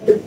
Salam.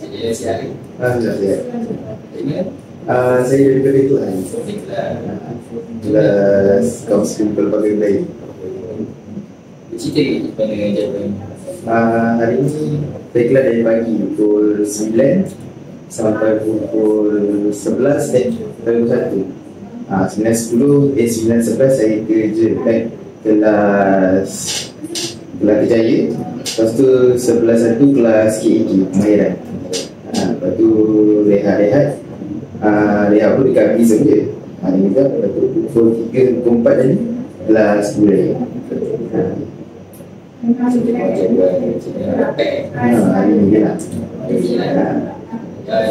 Jadi sihat. Sihat. Ini Saya daripada Kelang. Kelas Kaunseling Pelbagai Wilayah. cerita pada jawapan. Hari ini saya kelas dari pagi pukul 9 sampai pukul 11 pukul 1. 9.10 9.11 saya kerja kelas Kejaya. Lepas tu 11.1 kelas KEG Kemahiran. Lepas tu rehat pun dekat prison je. Hari ni kan lepas tu pukul 3 pukul 4 tadi kelas budaya. Hari ni je lah.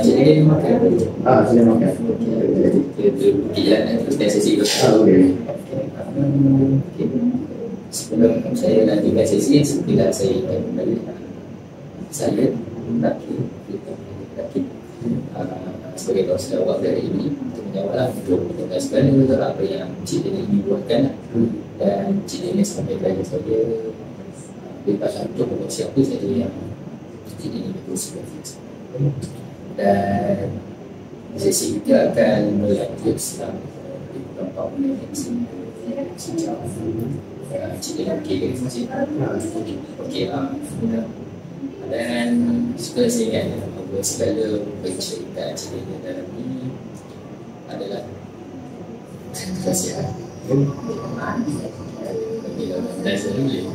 Jadi dia makan. Sila makan. Dia nak sesi tu. Boleh. Sebelum saya lanjutkan sesi, bila saya kembali saya nak sebagai kawasan awak dari ini untuk menjawablah untuk menegaskan apa yang Cik Dini buatkan dan Cik Dini sampaikan saya bebas untuk siapa saja yang Cik Dini berkongsikan. Dan sesi kita akan berlanjut selama 24 minit sejak Cik Dini okey ke Cik? Okey lah. Dan sebenarnya saya ingat bahawa segala penceritaan Cik Dini dalam ini adalah kasihan. Bila dasar boleh.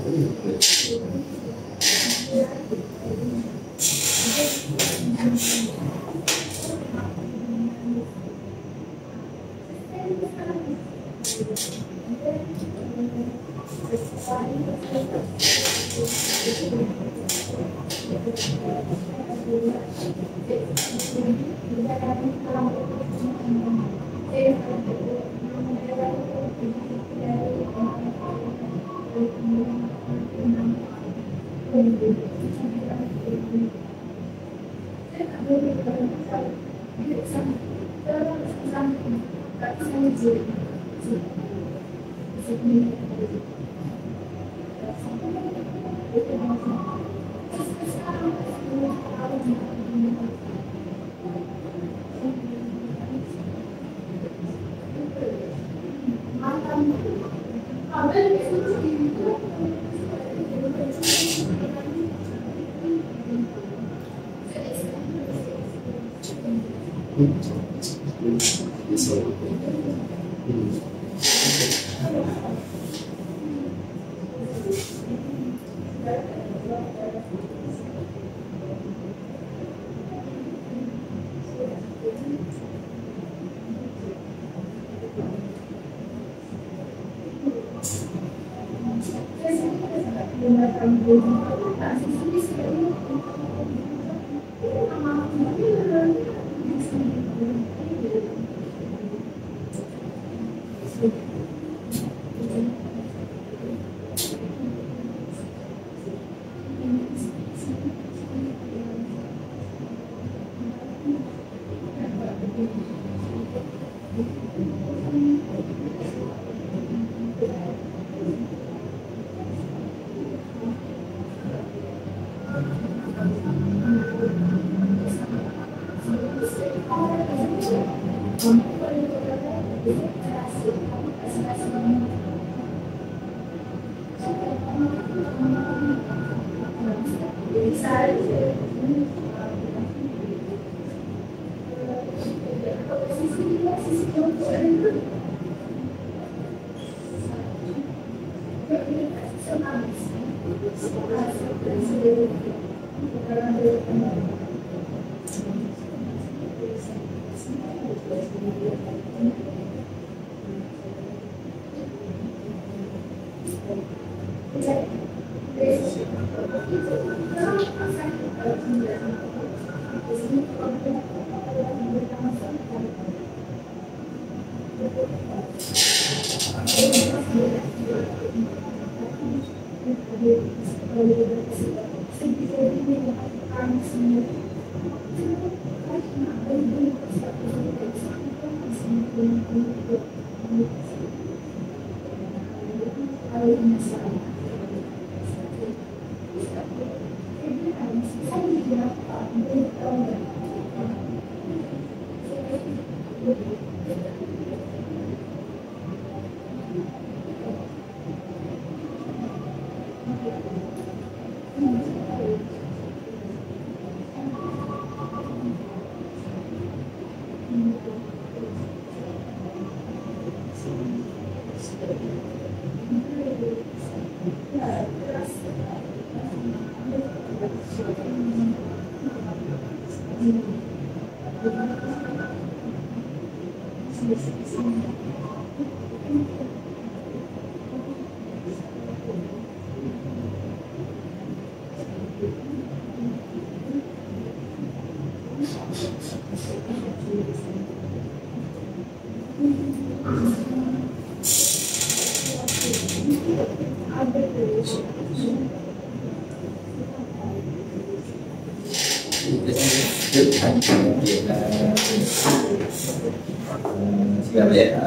Kita melihat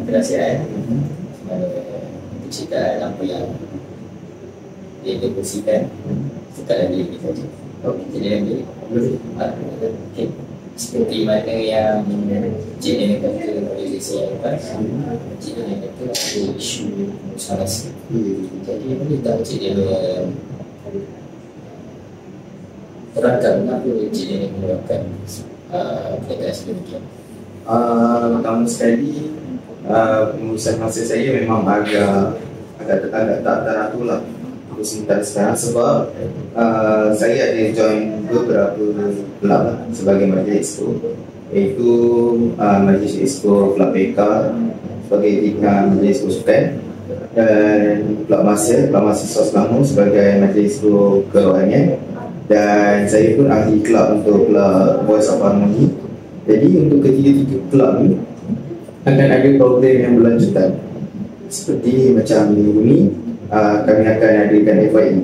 kerahsiaan kecilkan apa yang dia kongsikan sekadar diri kita saja. Jadi nanti okay. Seperti mana yang Cik Nenek kata pada sesi yang lepas, Cik Nenek kata ada isu salasi. Jadi boleh tak Cik Nenek terangkan kenapa Cik Nenek menerapkan perkataan sedemikian? Pertama sekali, pengurusan masa saya memang agak tak teratur lah untuk sementara sekarang, sebab saya ada join beberapa kelab lah sebagai majlis exco, iaitu majlis exco kelab PK sebagai majlis exco sukan, dan kelab mahasiswa Selangor sebagai majlis exco kerohanian, dan saya pun ahli kelab untuk kelab Voice of Harmony. Jadi untuk ketiga-tiga kelab ni akan ada program yang berlanjutan, seperti macam minggu ni kami akan adakan FYE,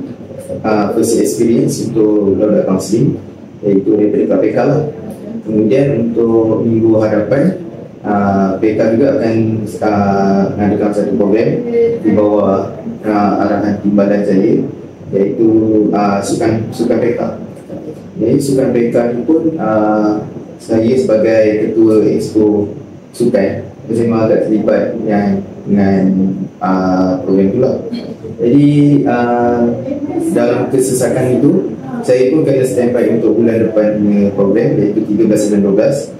First Experience untuk Lawyer Counselling, iaitu daripada KPK lah. Kemudian untuk minggu hadapan, PK juga akan mengadakan satu program di bawah arahan timbalan saya, iaitu Sukan PK. Jadi Sukan PK ni pun saya sebagai ketua exco sukan memang agak terlibat dengan program tu lah. Jadi dalam kesesakan itu, saya pun kena standby untuk bulan depan punya program, iaitu 13 dan 12,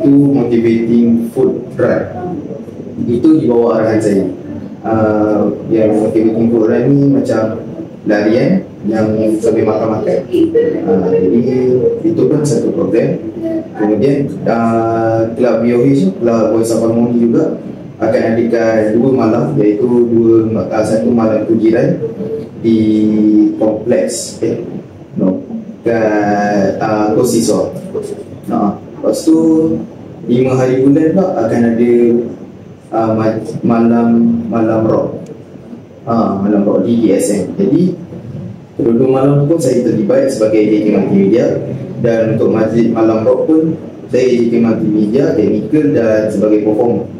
tu motivating food run. Itu di bawah arahan saya. Yang motivating food run ni macam larian yang sambil makan-makan. Jadi itu pun satu program. Kemudian Kelab BOH, Kelab Voice of Harmony juga akan adakan 2 malam, iaitu satu malam kujiran di kompleks kat Kosiswa. Lepas tu 5 hari bulan pula akan ada malam rock, malam rock di DSM. Jadi dua malam tu pun saya terlibat sebagai editor multimedia, dan untuk majlis malam rock pun saya editor multimedia, technical dan sebagai performer.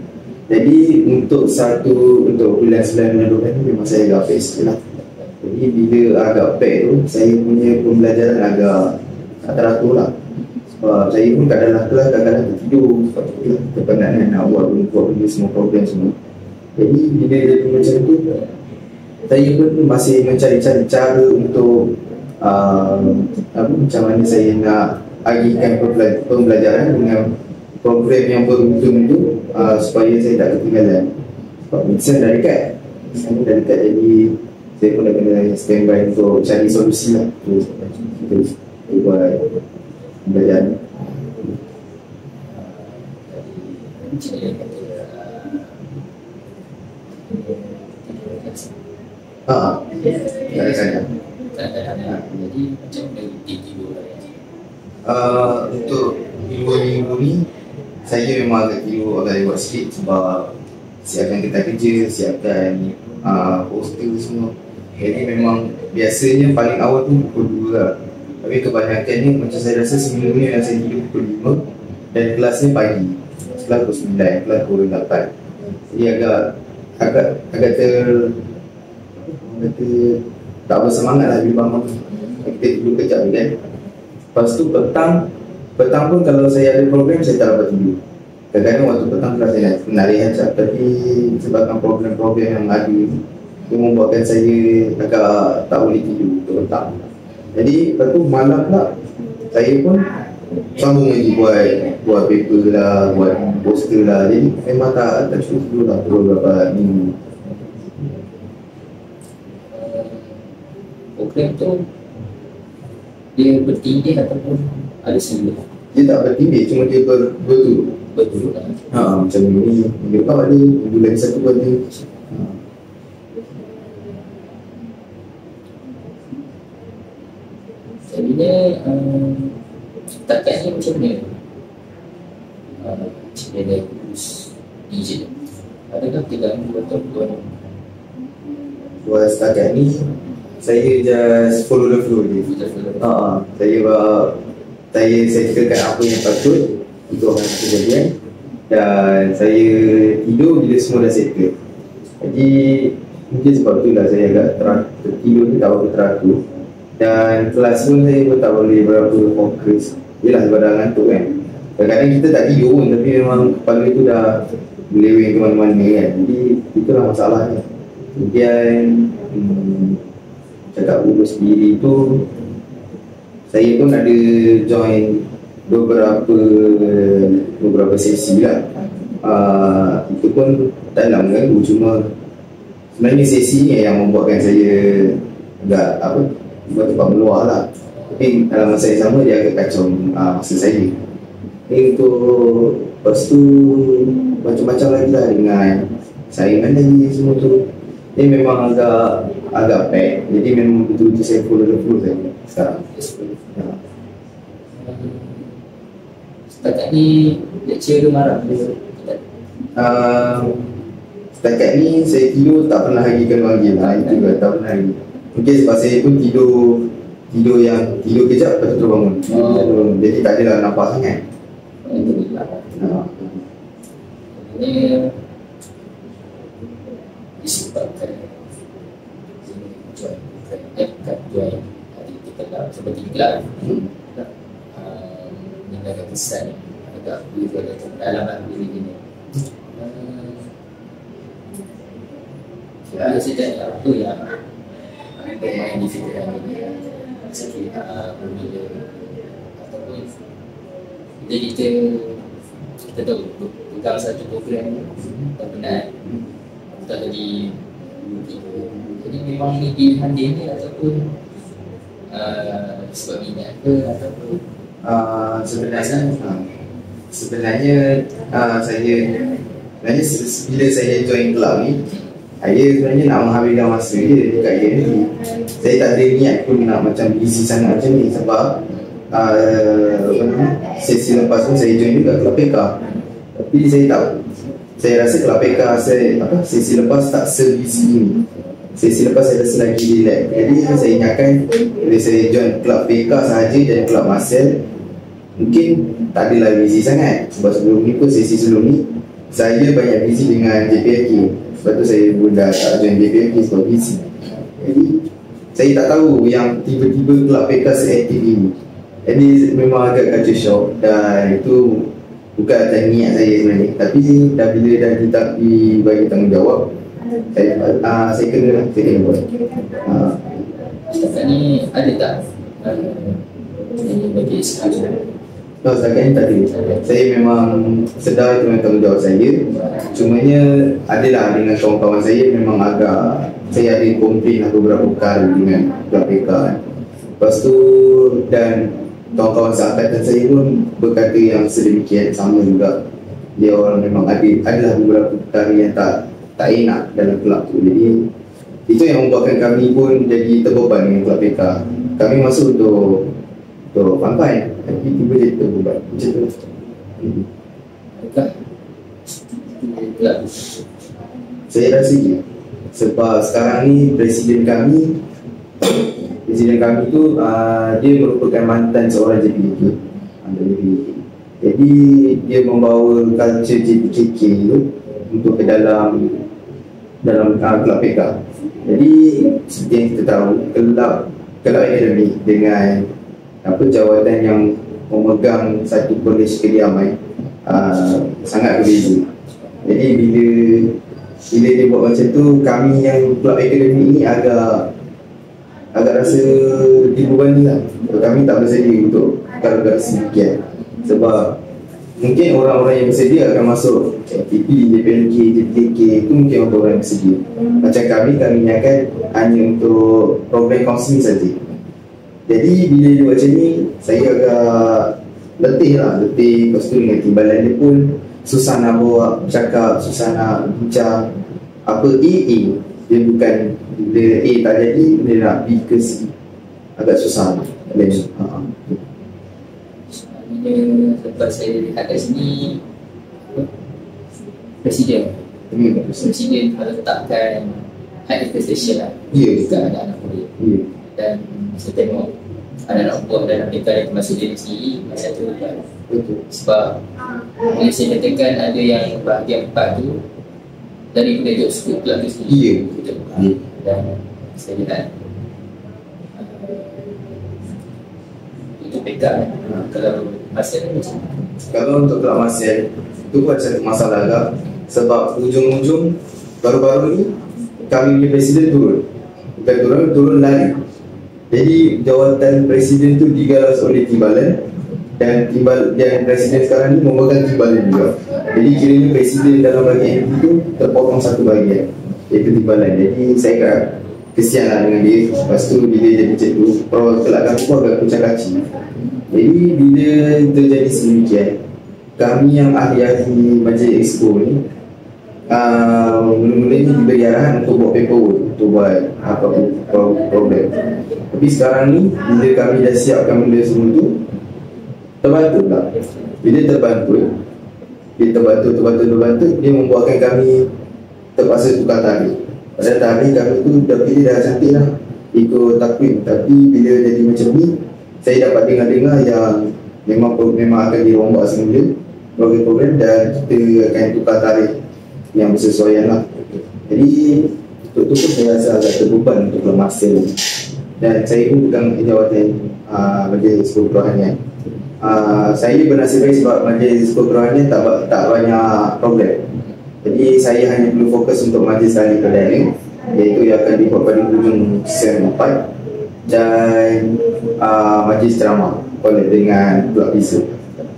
Jadi untuk bulan 9 bulan 12 ni memang saya agak pack sikit lah. Jadi bila agak pack tu, saya punya pembelajaran agak tak teratur lah. Sebab saya pun kadang-kadang tertidur, sebab kepenatan nak buat benda semua program semua. Jadi bila dia macam tu, saya pun masih mencari-cari cara untuk macam mana saya nak agihkan pembelajaran dengan program yang beruntung supaya saya tak ketinggalan. Sebab Midson dah dekat, jadi saya pun dah kena standby untuk cari solusi lah. Kita buat belajar. Kadang-kadang jadi macam mana tidur untuk 2 minggu ni saya memang agak tidur agak lewat sikit sebab siapkan kertas kerja, siapkan poster semua. Jadi memang biasanya paling awal tu pukul 2 lah. Tapi kebanyakannya macam saya rasa seminggu ni yang saya tidur pukul 5 dan kelasnya pagi. Kelas pukul 9, kelas pukul 8. Jadi agak tak bersemangat lah bila bangun. Kita tidur kejap kan. Lepas tu petang pun kalau saya ada program saya tak dapat tidur. Kadang-kadang waktu petang pula saya nak rehat, tapi sebabkan program-program yang ada itu membuatkan saya agak tak boleh tidur untuk petang. Jadi lepas tu malam pula saya pun sambung lagi buat paper lah, buat poster lah. Jadi memang tak cukup tidur lah beberapa minggu. Program tu dia bertindih ataupun ada semula? Dia tak bertindih, cuma dia berturut. Berturut lah. Macam ni, minggu depan ada, minggu lagi satu pun ada. Jadinya setakat ni macam mana? Macam mana urus DJ? Adakah terganggu ataupun? Buat setakat ni saya just follow the flow je. Saya settlekan apa yang patut untuk orang kejadian dan saya tidur bila semua dah settle. Jadi mungkin sebab itulah saya agak tertidur ni tak berapa teratur. Dan kelas pun saya pun tak boleh berapa fokus. Yelah sebab dah ngantuk kan. Kadang-kadang kita tak tidur pun tapi memang kepala tu dah meleweng ke mana-mana kan. Jadi itulah masalahnya. Kemudian cakap urus diri tu, saya pun ada join beberapa sesi lah. Itu pun tak nak mengganggu, cuma sebenarnya sesi ni yang membuatkan saya agak buat tempat meluar lah. Tapi dalam masa yang sama dia agak kacau masa saya. Untuk lepas tu macam-macam lagi lah dengan saingan lagi semua tu. Dia memang agak pack. Jadi memang betul-betul saya follow the flow saja sekarang. Setakat ni lecturer marah ke? Setakat ni saya tidur tak pernah lagi kena panggil lah. Itu juga tak pernah lagi. Mungkin sebab saya pun tidur kejap lepas tu terbangun. Jadi tak adalah nampak sangat. Ini disebabkan jual kita lah seperti iklan meninggalkan kesan agak dalam diri ini. Saya tanya apa yang bermain di fikiran ini sikit berbeza ataupun jadi kita tahu pegang satu program tak penat tak lagi jadi memang ini pilihan dia ni ataupun sebab minat ke ataupun sebenarnya bila saya join club ni saya sebenarnya nak menghabiskan masa je dekat IMT. Saya tak ada niat pun nak macam busy sangat macam ni sebab sesi lepas pun saya join juga Kelab PK. Tapi saya rasa Kelab PK sesi lepas tak se-busy ni. Sesi lepas saya rasa lagi relax. Jadi saya ingatkan bila saya join Kelab PK sahaja dan Kelab Marcel mungkin tak adalah busy sangat. Sebab sebelum ni pun sesi sebelum ni saya banyak busy dengan JPLK. Sebab tu saya pun dah tak join JPLK sebab busy. Jadi saya tak tahu yang tiba-tiba Kelab PK se-aktif ini. Jadi memang agak kacau shock dan itu bukan atas niat saya sebenarnya. Tapi bila dah dibagi tanggungjawab saya kena buat. Setakat ni ada tak bagi sekarang? Setakat ni tak ada. Saya memang sedar itu tanggungjawab saya. Cumanya adalah dengan kawan-kawan saya memang agak saya ada komplain lah beberapa kali dengan Kelab PK kan. Lepas tu dan kawan-kawan seangkatan saya pun berkata yang sedemikian sama juga. Dia orang memang adalah beberapa perkara yang tak enak dalam kelab tu. Jadi itu yang membuatkan kami pun jadi terbeban dengan Kelab PK. Kami masuk untuk fun-fun, tapi tiba jadi terbeban macam tu. Saya rasa je sebab sekarang ni presiden kami tu dia merupakan mantan seorang JPK. Jadi dia membawa culture JPK tu untuk ke dalam Kelab PK. Jadi seperti yang kita tahu, kelab akademik dengan jawatan yang memegang satu kolej kediaman sangat berbeza. Jadi bila dia buat macam tu, kami yang kelab akademik ni agak rasa dibebani lah. Kami tak bersedia untuk perkara-perkara sedemikian. Sebab mungkin orang-orang yang bersedia akan masuk FPP, JPNK, JPK, itu mungkin orang yang bersedia. Macam kami ni akan hanya untuk program kaunseling saja. Jadi bila dia buat macam ni, saya agak letih. Lepas tu dengan timbalan dia pun susah nak bawa bercakap, susah nak bincang. Apa AA, dia bukan, bila A tak jadi, dia nak B ke C, agak susah. Sebab saya lihat kat sini Presiden meletakkan high expectation lah dekat anak-anak murid. Dan saya tengok anak-anak buah dalam mereka yang masuk diri sendiri macam tu kan. Sebab bila saya katakan ada yang bahagian 4 tu dari graduate school pula tu sendiri. Dan saya lihat itu PK kalau Masel macam kalau untuk Kelab Masel itu pun ada masalah agak. Sebab ujung-ujung baru-baru ni kami punya presiden turun lari. Jadi jawatan presiden tu digalas oleh timbalan dan presiden sekarang ni memegang timbalan juga. Jadi kiranya presiden dalam bahagian itu terpotong satu bahagian, iaitu timbalan. Jadi saya kesian lah dengan dia. Lepas tu bila jadi macam tu, kelab kami pun agak kucak-kacik. Jadi bila terjadi sedemikian, kami yang ahli-ahli majlis exco ni mula-mula ni diberi arahan untuk buat paperwork, untuk buat problem. Tapi sekarang ni bila kami dah siapkan benda semua tu, terbantu pula. Bila terbantu, dia membuatkan kami terpaksa tukar tarikh. Pada tarikh kami tu dah pilih dah cantik lah, ikut takwim. Tapi bila jadi macam ni, saya dapat dengar yang memang akan dirombak semula program-program dan kita akan tukar tarikh yang bersesuaian lah. Jadi untuk tu pun saya rasa agak terbeban untuk Kelab Masel. Dan saya pun pegang jawatan Majlis Kerohanian. Saya bernasib baik sebab Majlis Kerohanian tak banyak program. Jadi saya hanya perlu fokus untuk Majlis Ahli Perdana, iaitu yang akan dibuat pada hujung Sem 4, dan Majlis Ceramah dengan Kelab Pisau.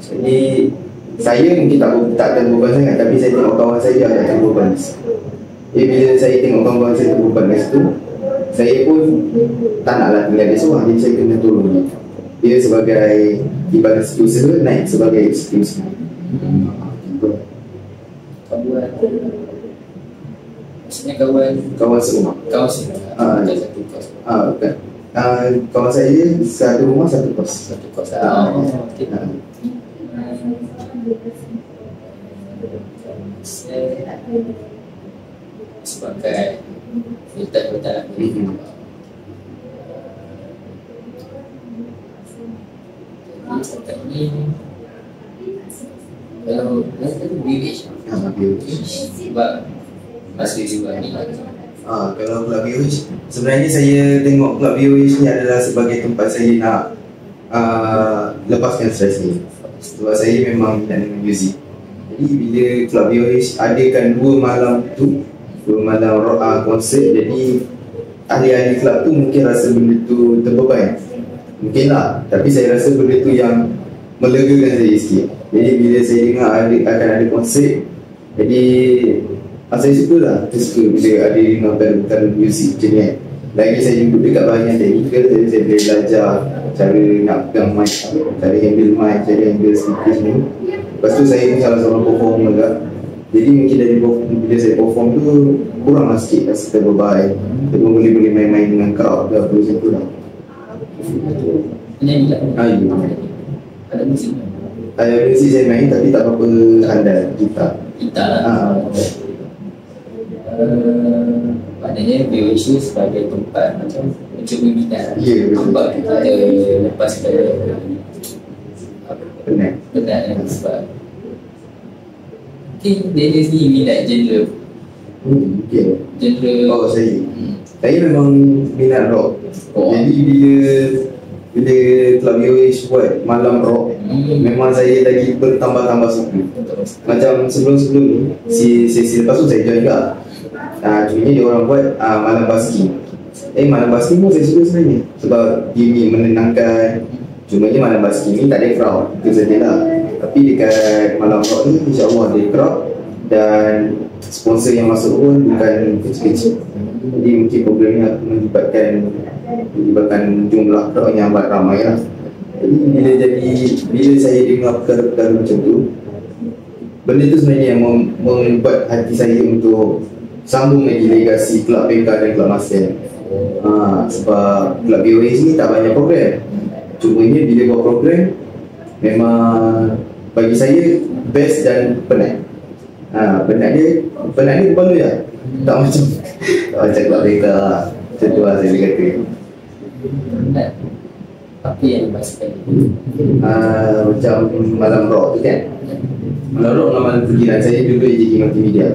Jadi saya mungkin tak terbeban sangat, tapi saya tengok kawan saya agak terbeban. Jadi bila saya tengok kawan saya terbeban kat situ, saya pun tak naklah tinggal dia seorang. Jadi saya kena tolong dia sebagai timbalan setiausaha naik sebagai setiausaha. Maksudnya kawan serumah. Bukan. Kawan saya satu rumah satu kos. Sebagai hutan-hutan setakat ni kalau BUH sebab masih juga ni kalau Kelab BUH, sebenarnya saya tengok Kelab BUH ni adalah sebagai tempat saya nak lepaskan stres ni. Sebab saya memang minat dengan muzik. Jadi bila Kelab BUH adakan 2 malam konsert, jadi ahli-ahli kelab tu mungkin rasa benda tu terbeban. Mungkin lah, tapi saya rasa benda tu yang melegakan saya sikit. Jadi bila saya dengar akan ada konsert, jadi Saya suka lah, saya suka bila ada perkara muzik macam ni kan. Lagi saya duduk dekat bahagian teknikal, saya boleh belajar cara nak pegang mic, cara handle mic, cara handle speaker semua. Lepas tu saya salah seorang performer juga. Jadi mungkin dari bila saya perform tu kurang lah sikit rasa terbebay. Saya pun boleh main-main dengan crowd ke apa macam tu lah. Nyanyi lah. Ya. Ada muzik. Muzik saya main tapi tak apa handal gitar. Gitar lah. Maknanya BOH sebagai tempat macam mencuba minat. Ya, betul. Sebab kita lepas pada Penat. kan. Sebab mungkin Daniel ni minat genre. Okay. Genre Saya memang minat rock. Jadi bila Club BOH buat malam rock, memang saya lagi bertambah-tambah suka. Macam sebelum-sebelum ni, sesi lepas tu saya join juga. Cuma dia orang buat malam basking. Malam basking pun saya suka sebenarnya sebab dia ni menenangkan. Cuma je malam basking ni tak ada crowd, itu sajalah. Tapi dekat malam rock ni insyaAllah ada crowd dan sponsor yang masuk pun bukan kecil-kecil. Jadi mungkin problemnya menyebabkan jumlah crowd yang amat ramai lah. Jadi bila saya dengar perkara-perkara macam tu, benda tu sebenarnya yang membuat hati saya untuk sambung lagi legasi Kelab Peka dan Kelab Master. Sebab Kelab BOH ni tak banyak program. Cumanya bila buat program memang bagi saya best dan penat. Penat dia berbaloi lah. Tak macam Kelab Peka. Macam tu lah saya kata. Penat. Apa yang dimaksudkan? Macam malam rock tu kan. Malam rock malam pergiran saya dulu JK Multimedia.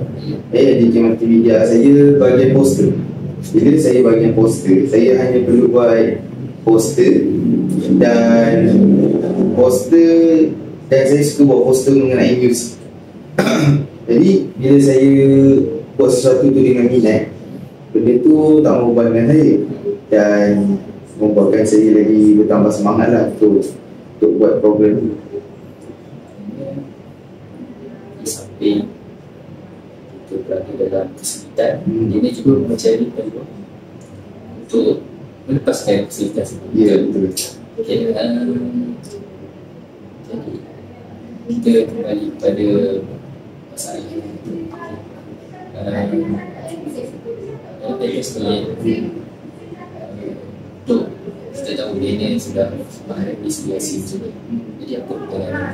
JK Multimedia saya bagian poster. Bila saya bagian poster, saya hanya perlu buat poster dan saya suka buat poster mengenai news. Jadi bila saya buat sesuatu tu dengan minat, benda tu tak membebankan saya dan membuatkan saya lagi bertambah semangat lah untuk buat program tu. Di samping kita berada dalam kesulitan, dia juga mencari peluang untuk melepaskan kesulitan sendiri. Ya, betul. Okay, jadi kita kembali kepada masalah Daniel sendiri. Untuk kita tahu Daniel sudah menghadapi situasi macam ni. Jadi apa pertanyaan?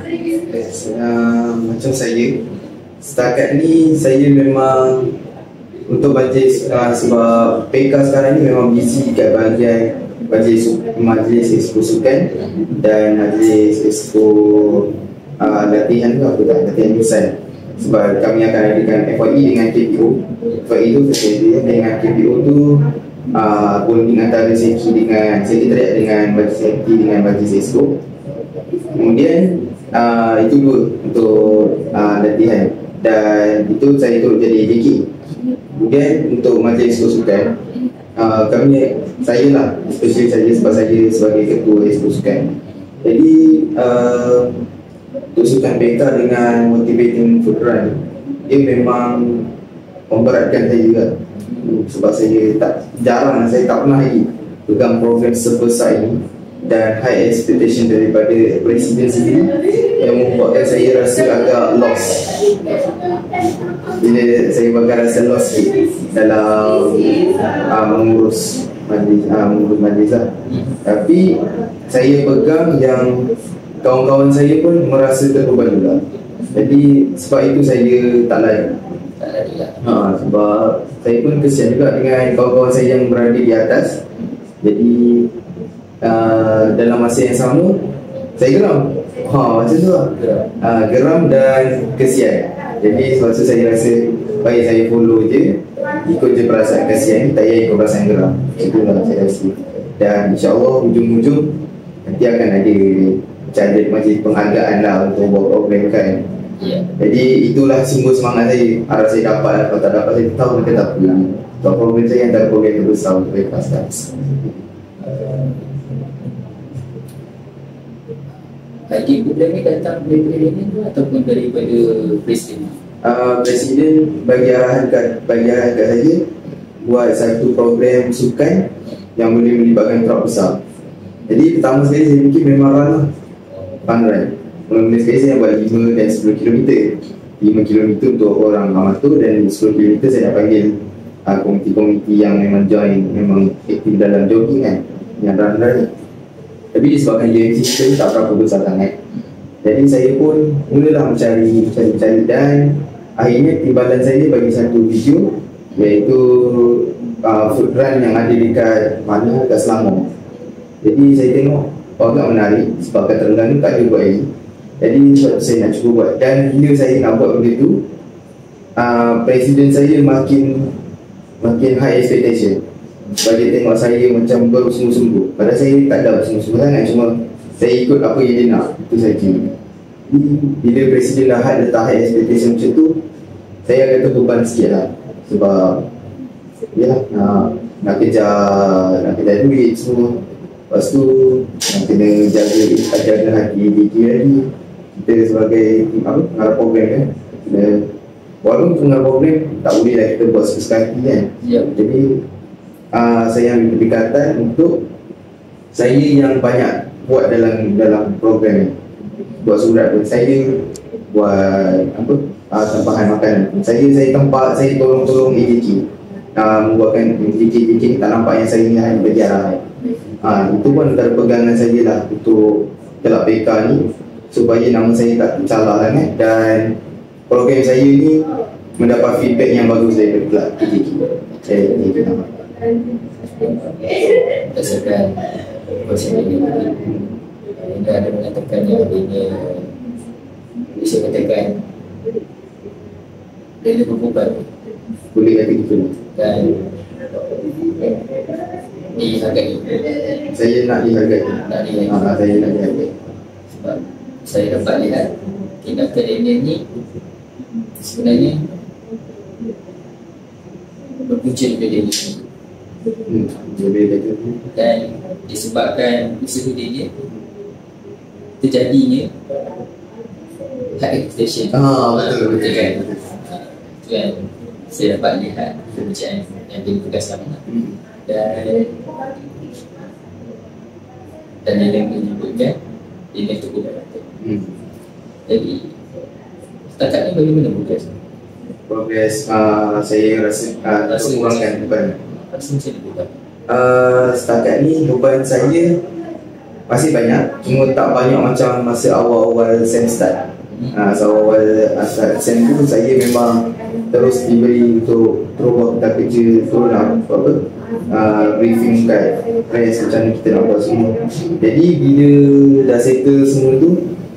Macam saya setakat ni saya memang untuk majlis sebab PK sekarang ni memang busy kat bahagian majlis expo sukan dan majlis expo latihan tu apa tak, latihan jurusan. Sebab kami akan adakan FYE dengan KPO. FYE tu sesuai dengan KPO tu bonding antara sekretariat dengan majlis SMT dengan majlis expo. Kemudian itu dua untuk latihan dan itu saya turut jadi AJK. Kemudian untuk majlis expo sukan, saya lah especially saya sebab saya sebagai ketua expo sukan. Jadi untuk sukan PK dengan motivating food run, dia memang memberatkan saya juga. Sebab saya saya tak pernah lagi pegang program sebesar ini dan high expectation daripada presiden sendiri yang membuatkan saya rasa agak lost. Bila saya bakal rasa lost dalam mengurus majlis lah. Tapi saya pegang yang kawan-kawan saya pun merasa terbeban juga. Jadi sebab itu saya tak lain. Sebab saya pun kesian juga dengan kawan-kawan saya yang berada di atas. Jadi dalam masa yang sama saya geram. Macam tu lah. Geram dan kesian. Jadi sebab tu saya rasa baik saya follow je, ikut je perasaan kesian, tak payah ikut perasaan geram. Itulah saya rasa. Dan insyaAllah hujung-hujung nanti akan ada macam majlis penghargaan lah untuk buat program kan. Jadi itulah simbol semangat saya. Harap saya dapat, kalau tak dapat saya tahu mereka tak apa. Sebab program saya antara program terbesar untuk lepaskan. Idea program ni datang daripada Daniel ataupun daripada presiden? Presiden bagi arahan kat saya buat satu program sukan yang boleh melibatkan crowd besar. Jadi pertama sekali saya fikir memang fun run. Mula-mula sekali saya buat 5 dan 10 km. 5 km untuk orang amatur dan 10 km saya nak panggil komiti-komiti yang memang join, memang aktif dalam jogging kan, yang run. Tapi disebabkan UMC kita tak berapa besar sangat, jadi saya pun mulalah mencari dan akhirnya timbalan saya bagi satu video, iaitu food run yang ada dekat Selangor. Jadi saya tengok agak menarik sebab kat Terengganu tak ada buat lagi. Jadi saya nak cuba buat, dan bila saya nak buat benda tu, presiden saya makin high expectation. Sebab dia tengok saya macam bersungguh-sungguh, padahal saya tak ada bersungguh-sungguh sangat, cuma saya ikut apa yang dia nak, itu saja. Bila presiden dah letak high expectation macam tu, saya akan terbeban sikit lah. Sebab ya, nak kejar duit semua. Lepas tu nak kena jaga hati diri lagi. Kita sebagai pengarah program kan, walaupun pengarah program tak boleh lah kita buat sekali kan. Jadi saya ambil pendekatan untuk saya yang banyak buat dalam program ni. Buat surat pun saya, buat tempahan makanan pun saya tolong AJK membuatkan AJK tak nampak yang saya hanya bagi arahan. Itu pun antara pegangan saya lah untuk kelab PK ni, supaya nama saya tak tercalar sangat dan program saya ni mendapat feedback yang bagus dari kelab AJK. Saya nama berdasarkan proses ini anda ada mengatakan yang adanya, bisa katakan dia berubah, boleh kata gitu, dan dihargai. Saya nak dihargai. Saya nak dihargai sebab saya dapat lihat tindakan dia ni sebenarnya berpunca daripada dia sendiri. Dan disebabkan usaha dia terjadinya high expectation. Betul kan? Itu yang saya dapat lihat perbincangan yang ditugaskan. Dan dia menyebutkan dia cukup berat. Jadi setakat ni bagaimana progres? Saya rasa kurangkan beban. Rasa macam mana? Setakat ni beban saya masih banyak, cuma tak banyak macam masa awal-awal SEM start. Awal SEM tu saya memang terus diberi untuk terus buat kita kerja, terus nak briefing kat press macam mana kita nak buat semua. Jadi bila dah settle semua tu,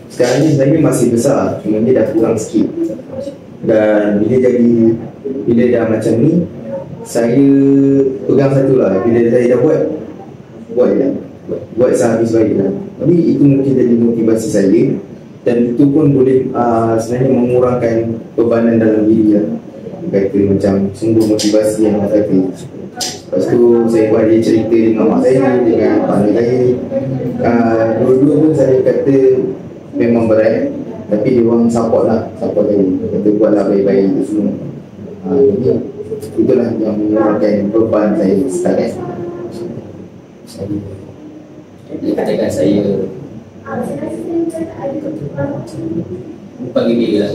sekarang ni sebenarnya masih besar, cuma dia dah kurang sikit. Dan bila dah macam ni, saya pegang satu lah, bila saya dah buat sehabis baik lah. Jadi itu mungkin jadi motivasi saya, dan itu pun boleh sebenarnya mengurangkan bebanan dalam diri lah. Kata macam sungguh motivasi yang kata. Lepas tu saya buat dia cerita dengan mak saya, dengan partner saya. Dua-dua pun saya kata memang berat, tapi dia orang support saya. Kata buatlah baik-baik semua. Jadi itulah yang mengurangkan beban saya setakat. Dia katakan saya bagi dia lah.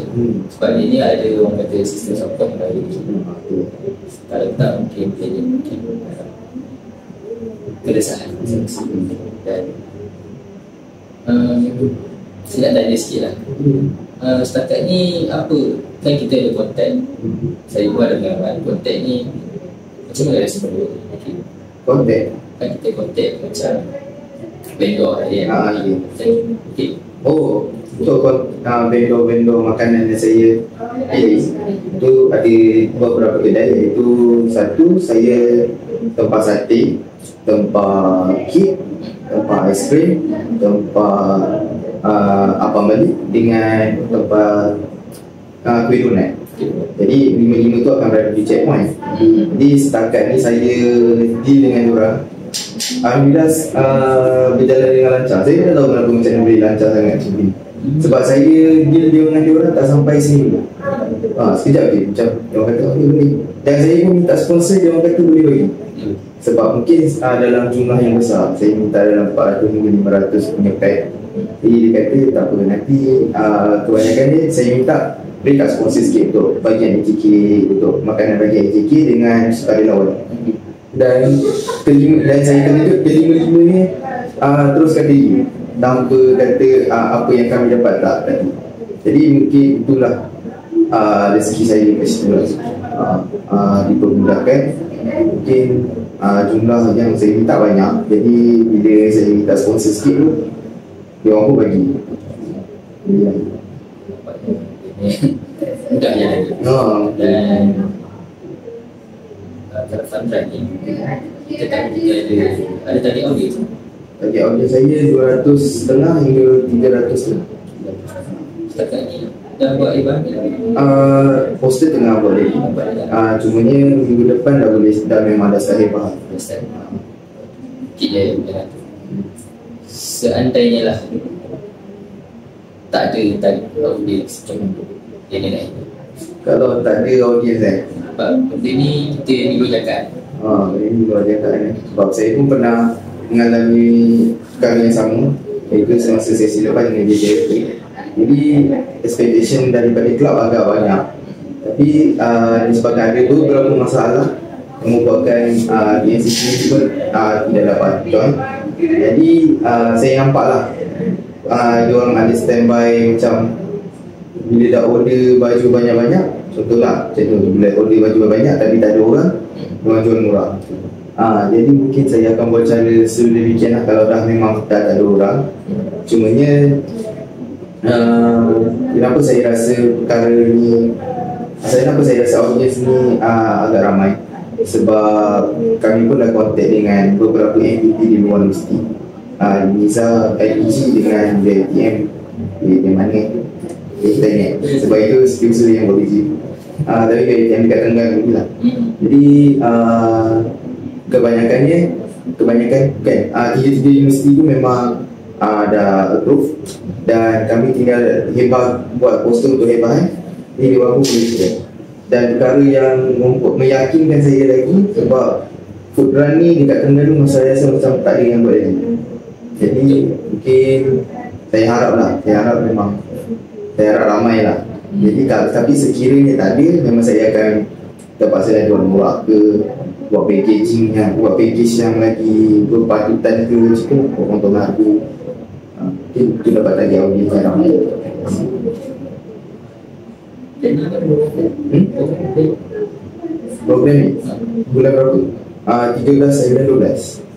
Sebab dia ni ada orang kata sistem support yang baik. Kalau tak mungkin keresahan dan saya nak tanya sikit lah. Setakat ni apa, kan kita ada konten, saya buat dengan konten ni macam mana rasa berdua? Konten? Kan kita konten macam vendor untuk vendor makanan yang saya pilih itu ada beberapa kedai, iaitu satu saya tempat sate, tempat kek, tempat aiskrim, tempat abang balik dengan tempat kuih donat. Jadi lima-lima tu akan berada di checkpoint. Jadi setakat ni saya deal dengan diorang, alhamdulillah berjalan dengan lancar. Saya tak tahu kenapa macam mana boleh lancar sangat macam ni. Sebab saya deal dengan diorang tak sampai seminggu. sekejap je macam dia orang kata boleh, dan saya pun minta sponsor, dia orang kata boleh bagi. Sebab mungkin dalam jumlah yang besar, saya minta dalam 400 hingga 500 punya pack. Jadi dia kata tak apa, nanti kebanyakan dia saya minta boleh tak sponsor sikit untuk bagian AJK, untuk makanan bagian AJK dengan sukarelawan. Dan saya terkejut kelima-lima ni terus kata tanpa kata apa yang kami dapat tak tadi. Jadi mungkin itulah rezeki saya kat situ lah. Dipermudahkan. Mungkin jumlah yang saya minta banyak, jadi bila saya minta sponsor sikit tu, dia orang pun bagi. Mudah je lagi. Dan kalau fund drive ni kita tak ada target audience. Target audience saya 200.5 hingga 300 setakat ni dah buat event ni. Poster tengah buat lagi. Cumanya minggu depan dah boleh, dah memang dah start hebat. Kita seandainya lah tak ada target audience macam dia ni naik. Kalau tak ada audience sebab benda ni kita digoyahkan. Ini luar biasa. Sebab saya pun pernah mengalami perkara yang sama, iaitu semasa sesi lepas dengan DJFK. Jadi expectation daripada klub agak banyak, tapi disebabkan ada beberapa masalah membuatkan DNCC pun tidak dapat join. Jadi saya nampak lah dia orang ada standby, macam bila dah order baju banyak-banyak, contohlah macam tu, bila order baju banyak tapi tak ada orang, diorang jual murah. Jadi mungkin saya akan buat cara sedemikian lah kalau dah memang tak ada orang. Cumanya kenapa saya rasa perkara ni, kenapa saya rasa audience ni agak ramai, sebab kami pun dah kontak dengan beberapa entiti di luar universiti. Nisa, IPG dengan JTM di mana kita ingat, sebab itu skill yang berbeza. Tapi JTM dekat Tenggang ni lah. Jadi kebanyakan kan tiga-tiga universiti tu memang dah approve, dan kami tinggal hebah buat poster untuk hebah ini orang pun boleh share. Dan perkara yang meyakinkan saya lagi, sebab food run ni dekat Terengganu saya rasa macam tak ada yang buat lagi. Jadi mungkin saya harap memang ramai lah. Jadi tapi sekiranya tak ada, memang saya akan terpaksa dah jual murah ke, buat package yang lagi berpatutan ke, cukup potong harga. Mungkin itu dapat lagi audience yang ramai. Program ni bulan berapa? 13 saya bulan 12.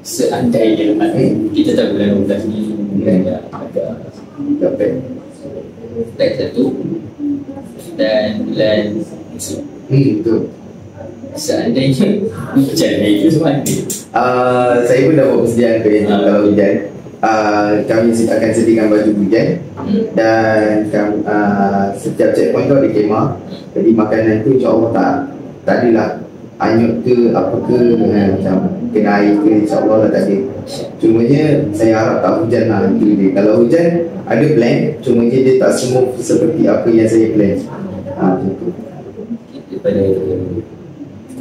Seandainya kita tahu bulan 12 ni ada dapat tag satu dan bulan musim. Betul. Seandainya hujan itu semua saya pun dah buat persediaan ke kalau hujan. Kami akan sediakan baju hujan, dan setiap checkpoint tu ada kemah. Jadi makanan tu insyaAllah tak adalah hanyut ke apa ke, macam kena air ke, insyaAllah lah tak ada. Cumanya saya harap tak hujan lah, itu dia. Kalau hujan ada plan, cumanya dia tak smooth seperti apa yang saya plan. Macam tu. Daripada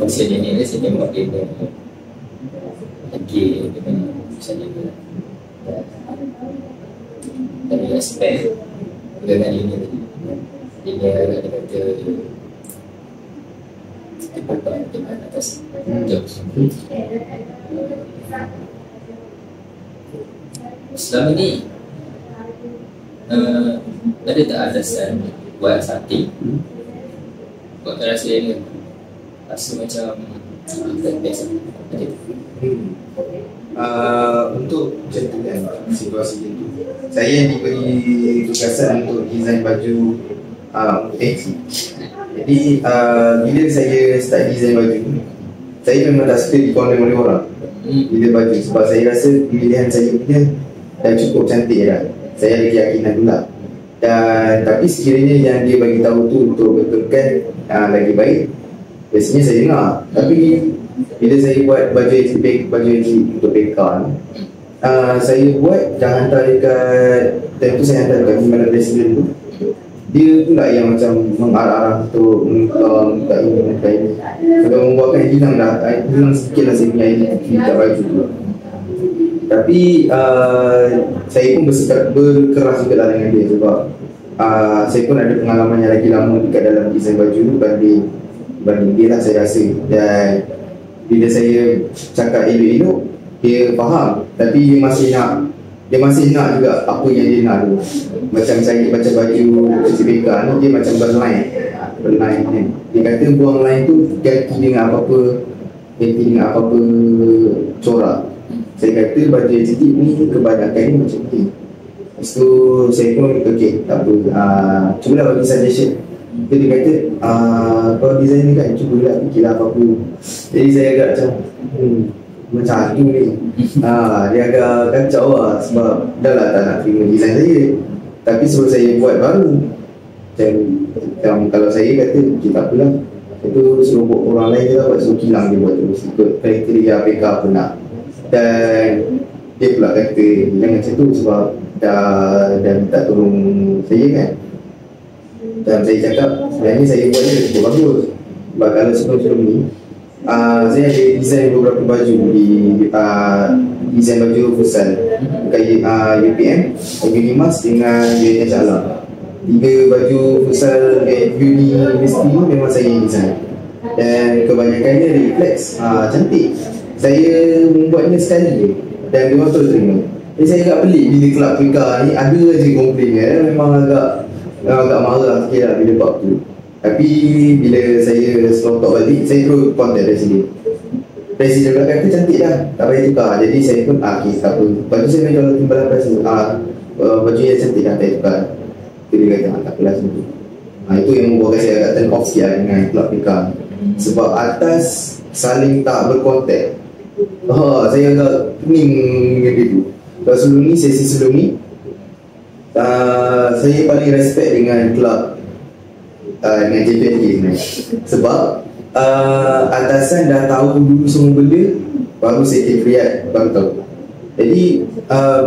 konsert ni saya tengok dia lagi misalnya dari aspek dengan ini dia kata dibuka dengan atas jokes. Selama ni ada tak atasan buat something buat rasa ni rasa macam best ada. Untuk macam tu kan, situasi macam tu, saya diberi tugasan untuk design baju AT. Jadi bila saya start design baju, saya memang tak suka dikomen oleh orang bila baju, sebab saya rasa pilihan saya punya dah cukup cantik dah. Saya ada keyakinan pula. Dan tapi sekiranya yang dia bagi tahu tu untuk betulkan lagi baik, biasanya saya dengar. Tapi bila saya buat baju untuk PK, saya buat dah hantar dekat, time tu saya hantar dekat Timbalan Presiden tu. Dia pula yang macam mengarah-arah untuk minta ini. Kalau membuatkan hilang sedikit lah saya punya identiti tak baju tu. Tapi saya pun berkeras juga lah dengan dia sebab saya pun ada pengalaman yang lagi lama dekat dalam desain baju banding dia lah saya rasa. Dan bila saya cakap elok-elok, dia faham, tapi dia masih nak juga apa yang dia nak tu. Macam saya baca baju CBK ni, dia macam berline ni. Dia kata buang line tu ganti dengan apa-apa corak. Saya kata baju estetik ni kebanyakan ni macam ni. Lepas tu saya pun okey, tak apa, cubalah bagi suggestion. Dia kata kalau design ni kan, cubalah fikirlah apa-apa. Jadi saya agak macam tu ni. Dia agak kacau lah sebab dah lah tak nak terima design saya. Tapi sebelum saya buat baru, macam kalau saya kata tak apalah, itu suruh buat orang lain je lah, suruh kilang dia buat tu ikut kriteria mereka apa nak. Dan dia pula kata jangan macam tu sebab dah minta tolong saya kan. Dan saya cakap sebenarnya saya buat dia cukup bagus. Sebab kalau sebelum ni saya ada design beberapa baju di design baju futsal dekat UPM, Unimas dengan UNH Alam. 3 baju futsal University memang saya design. Dan kebanyakannya reflex, cantik. Saya membuatnya sekali je dan dia orang terus terima. Jadi saya agak pelik bila kelab PK ni ada je komplain kan. Memang agak marah sikit lah bila buat tu. Tapi bila saya selontok balik, saya terus contact Presiden pula kata cantik dah, tak payah tukar. Jadi saya pun okey, tak apa, baju saya jual Timbalan Presiden, baju yang cantik dah, tak payah tukar. Dia kata tak apalah macam tu. Itu yang membuatkan saya agak turn off sikit lah dengan kelab PK. Sebab atas saling tak berkontak. Saya agak pening dengan dia tu. Kalau sesi sebelum ni, saya paling respect dengan kelab dengan JPNK sebenarnya. Sebab atasan dah tahu dulu semua benda, baru sekretariat baru tahu. Jadi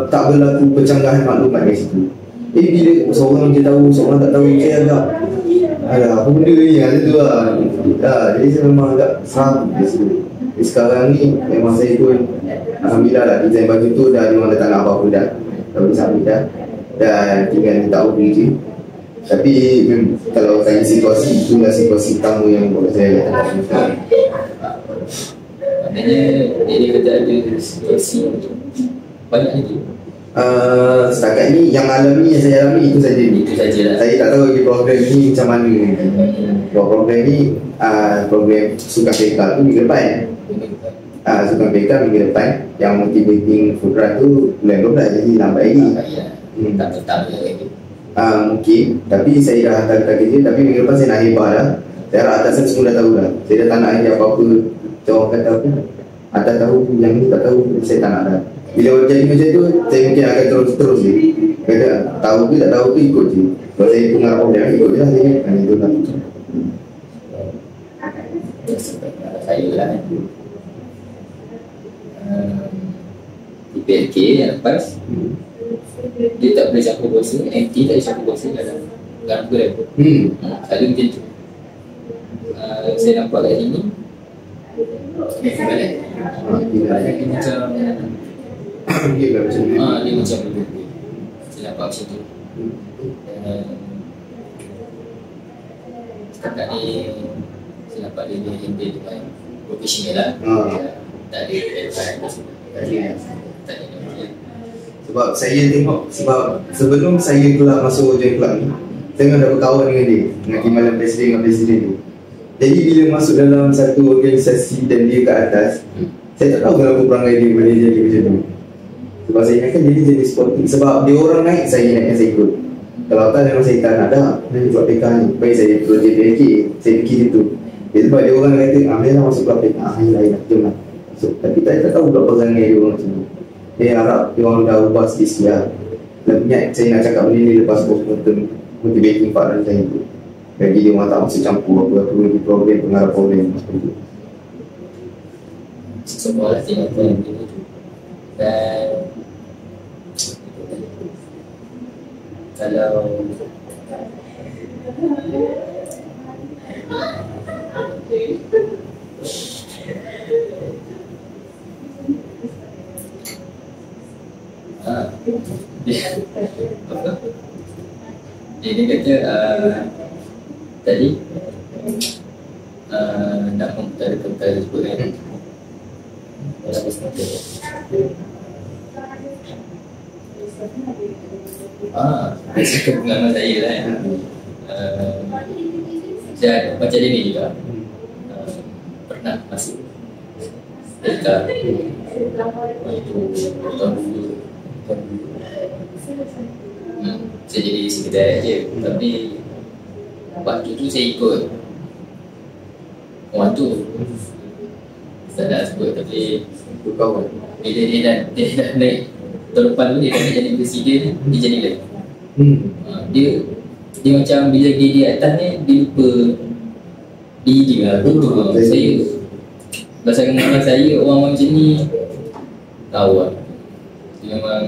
tak berlaku pencanggahan maklumat dari situ. Jadi bila seorang je tahu, seorang tak tahu, saya agak apa benda ni, ada tu lah. Jadi saya memang agak seram dari situ. Jadi sekarang ni memang saya pun alhamdulillah lah, design baju tu dah memang dah tak nak apa-apa dah boleh submit dah, dan tinggal minta order je. Tapi kalau tanya situasi, itulah situasi utama yang buat saya kata. Maknanya dia kata ada situasi banyak lagi. Setakat ni yang saya alami itu saja. Lah. Saya tak tahu lagi program ni macam mana. Program ni program Sukan PK tu minggu depan. Sukan PK minggu depan. Yang motivating food run tu bulan 12, jadi lambat lagi. Tak tetap lagi. Mungkin, tapi saya dah hantar kerja. Tapi minggu depan saya nak hebah dah. Saya harap atasan semua dah tahu dah. Saya dah tak nak lagi apa-apa. Orang kata apa, atas tahu, yang ni tak tahu, saya tak nak dah. Bila jadi macam tu, saya mungkin akan terus je. Kata tahu ke tak tahu ke ikut je. Kalau saya pengarah problem, ikut je lah saya. Itu lah. Saya lah di PLK yang lepas, dia tak boleh campur kuasa, MT tak boleh campur kuasa dalam program. Selalu macam tu. Saya nampak kat sini dia macam dia macam berbeza. Saya nampak macam tu. Setakat ni saya nampak dia dengan profesional lah. Tak ada sebab saya tengok, sebab sebelum saya kelab masuk join kelab ni, saya memang dah berkawan dengan dia, dengan Timbalan Presiden tu. Jadi bila masuk dalam satu organisasi dan dia kat atas, saya tak tahu kenapa perangai dia boleh jadi macam tu. Sebab saya ingatkan dia jadi sporting. Sebab dia orang naik, saya ingatkan saya ikut. Kalau tak memang saya tak nak dah, dia buat PK ni, baik saya ikut JPK. Saya fikir itu. Sebab dia orang kata, dia masuk kelab PK, lain lah, jom lah. Tapi saya tak tahu berapa perangai dia orang macam tu. Saya harap dia orang dah ubah sikit lah. Niat saya nak cakap benda ni lepas motivating partner saya tu. Bagi dia orang tak masuk campur apa-apa lagi problem, pengarah problem seperti tu. Semua lah tengok tu. Dan Kalau dia kata tadi nak mempertahankan perkara tersebut kan. Dalam sebentar berdasarkan pengalaman saya lah kan. Dan macam dia ni juga pernah masuk dekat tahun dulu saya jadi sekretariat je, tapi waktu tu saya ikut orang tu, saya nak sebut, tapi kawan. bila dia dah naik tahun depan tu dia dah nak jadi presiden, dia jadi lagi. Dia macam bila dia di atas ni dia lupa diri dia lah. Betul lah. Saya berdasarkan pengalaman saya, orang macam ni tahu lah dia memang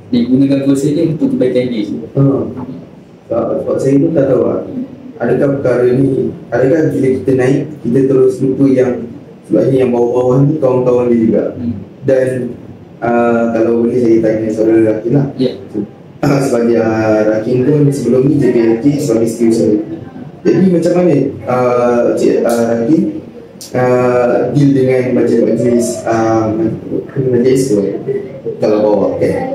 dia gunakan kuasa dia untuk kebaikan dia. Sebab saya pun tak tahu lah, adakah perkara ni, adakah bila kita naik kita terus lupa yang sebabnya yang bawah-bawah ni kawan-kawan dia juga. Dan kalau boleh saya tanya saudara Rakin lah. Sebagai Rakin pun sebelum ni JPLK sebagai setiausaha. Jadi macam mana Rakin deal dengan majlis tu kalau bawah kan?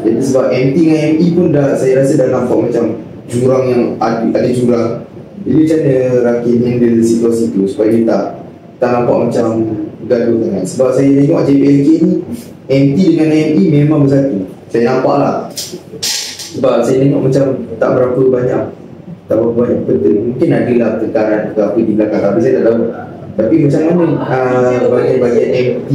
Jadi sebab MT dengan ME pun dah, saya rasa dah nampak macam jurang yang ada jurang. Jadi macam mana Rakin handle situasi tu supaya dia tak nampak macam gaduh sangat. Sebab saya tengok JPLK ni MT dengan ME memang bersatu, saya nampak lah. Sebab saya tengok macam tak berapa banyak betul. Mungkin adalah tekanan ke apa di belakang, tapi saya tak tahu. Tapi macam mana bagian-bagian MT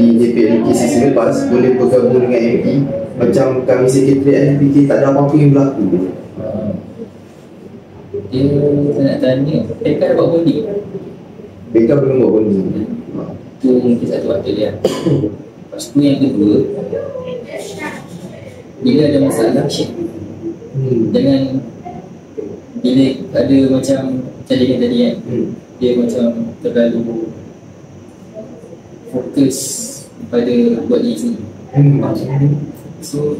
di JPLK sesi lepas boleh bergabung dengan MT? Macam kami sekretariat fikir tak ada apa-apa yang berlaku. Dia nak tanya, PK dah buat bonding? PK belum buat bonding. Itu mungkin satu waktu dia. Lepas tu yang kedua, bila ada masalah share. Jangan bila ada macam tadi kan, dia macam terlalu fokus pada buat diri sendiri. So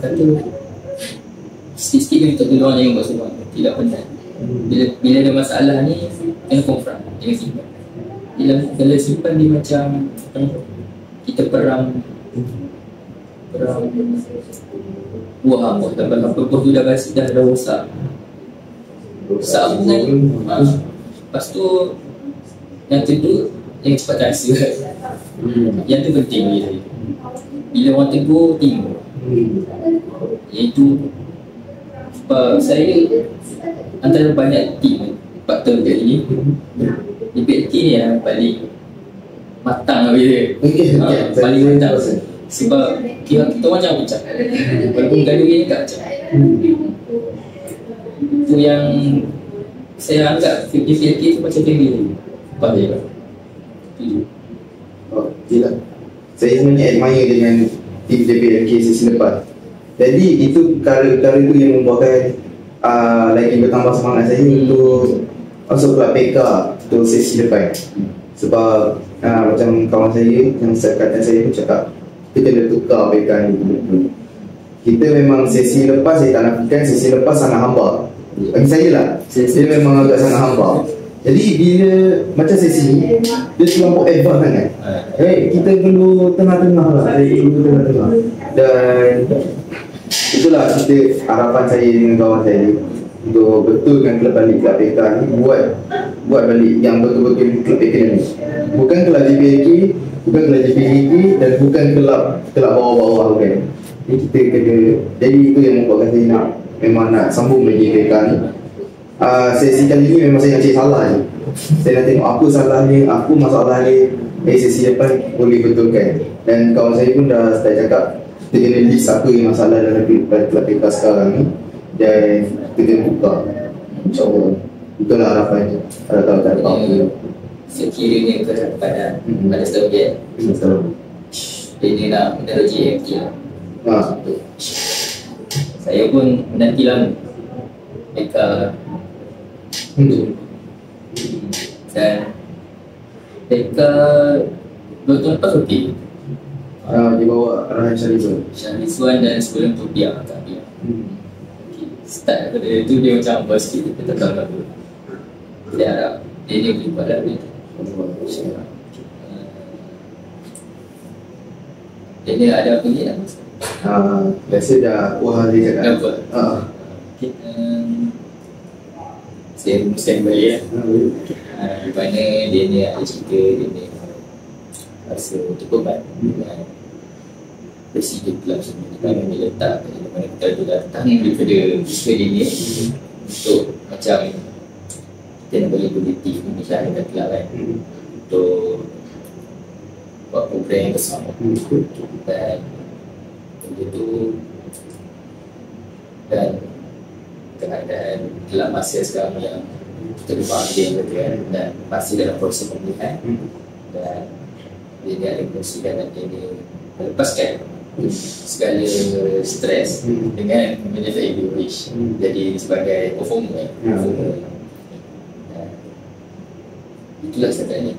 kata sikit-sikit dia minta tolong jangan buat seorang, tidak penat. Bila ada masalah ni kena confront, jangan simpan. Kalau simpan dia macam kita perang buah apa, apa tu dah rosak pun kan. Lepas tu yang kedua, yang cepat transfer. Yang tu penting bila orang tegur, timur. Iaitu sebab saya antara banyak tim faktor ni JPLK ni yang paling matang lah dia. Paling matang. Sebab kita orang jangan pecah, walaupun gaduh ni tak pecah. Itu yang saya anggap JPLK tu macam family. Faham je lah. Tidak. Saya sebenarnya admire dengan tim JPLK sesi lepas. Jadi itu perkara-perkara itu yang membuatkan lagi bertambah semangat saya untuk masuk kelab PK untuk sesi depan. Sebab macam kawan saya yang sekatan saya pun cakap, kita kena tukar PK ni betul-betul. Kita memang sesi lepas, saya tak nafikan sesi lepas sangat hamba. Bagi saya lah, dia memang agak sangat hamba. Jadi bila macam sesi ni, dia terlampau advance sangat. Kita perlu tengah-tengah lah, dan itulah kita harapan saya dengan kawan saya untuk betulkan kelab balik kelab PK ni, buat balik yang betul-betul kelab PK ni. Bukan kelab JPLK, bukan kelab JPLK, dan bukan kelab bawah-bawah kan. Jadi kita kena, jadi itu yang membuatkan saya memang nak sambung lagi PK ni. Sesi kali ni memang saya nak cari salah je. Saya nak tengok apa salahnya, apa masalahnya. Sesi depan boleh betulkan. Dan kawan saya pun dah start cakap, kita kena list apa yang masalah dalam kelab PK sekarang ni, dan kita kena buka. InsyaAllah. Itulah harapannya. Kalau tak ada apa-apa. Sekiranya keharapan pada setahun dia. Dia nak menaruh JMT lah. Saya pun menanti lama mereka untuk dan mereka 2 tahun lepas okey. Dia bawa Rahan Syahrizwan. Syahrizwan dan sebelum tu Biar Kak Biar. Start daripada tu dia macam bos sikit, dia tak tahu apa. Saya harap dia ni boleh buat lagu ni. Dia ni ada apa ni nak? Biasa dah puas dia cakap. Nampak? Saya rumuskan kembali ya. Di mana dia ni ada cerita, dia ni rasa terbeban dengan presiden kelab semua di mana dia letak, di mana kita tu datang daripada usaha dia ni untuk macam kita nak bagi positif masyarakat kelab kan, untuk buat program yang besar. Dan benda tu dan keadaan dalam masa sekarang yang kita berbanding gitu kan, dan masih dalam proses pemulihan, dan dia ada kongsikan dan dia melepaskan segala stres dengan menyertai wish jadi sebagai performer. Itulah sebenarnya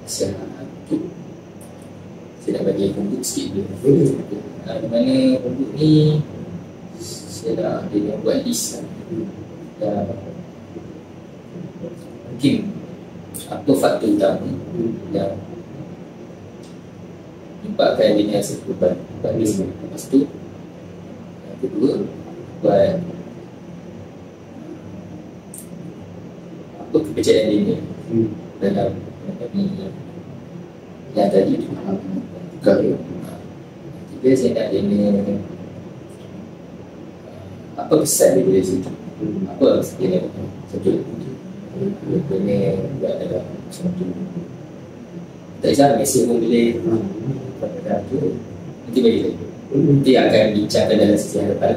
saya nak bagi pembuk sikit dulu. Di mana pembuk ni saya dah dia buat list dan mungkin apa faktor utama yang menyebabkan dia ni rasa beban bagi semua. Lepas tu yang kedua, buat apa kepercayaan dia ni dalam yang tadi tu. Tiga, saya nak dia ni apa pesan dia dari situ, apa dia ni satu dia ni buat dalam satu tak kisah mesej pun boleh pada tu nanti bagi lagi nanti akan bincangkan dalam sesi hadapan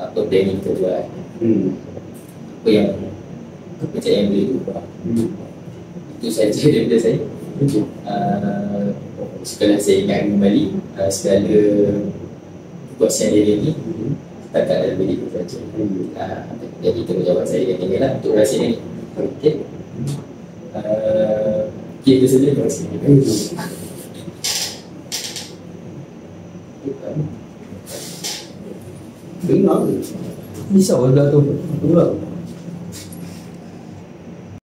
apa planning kita buat, apa yang kepercayaan boleh ubah. Itu saja daripada saya. Sekali saya ingat kembali segala kepuasan diri ni setakat dalam diri itu saja. Jadi tanggungjawab saya yang ini lah untuk rahsia ni. Okey. Itu saja. Terima kasih. Dengar. Bisa orang tu.